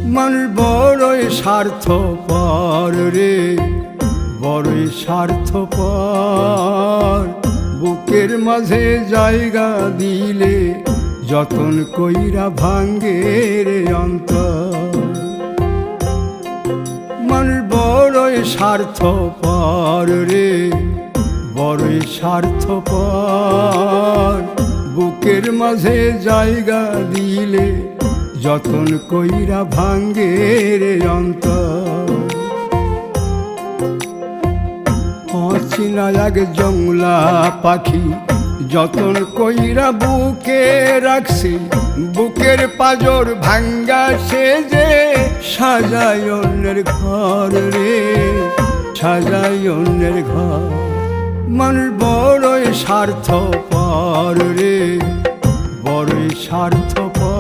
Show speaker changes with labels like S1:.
S1: মানুষ বড়ই স্বার্থপর রে, বড়ই স্বার্থপর। বুকের মাঝে জায়গা দিলে যতন কইরা ভাঙ্গে রে অন্তর। মানুষ বড়ই স্বার্থপর রে, বড়ই স্বার্থপর। বুকের মাঝে জায়গা দিলে যতন কইরা ভাঙ্গে রে অন্তর। অচিনা এক জংলা পাখি যতন কইরা বুকে রাখছি, বুকের পাজর ভাঙ্গা সে যে সাজায় অন্যের ঘর রে, সাজায় অন্যের ঘর। মানুষ বড়ই স্বার্থপর রে, বড়ই স্বার্থপর।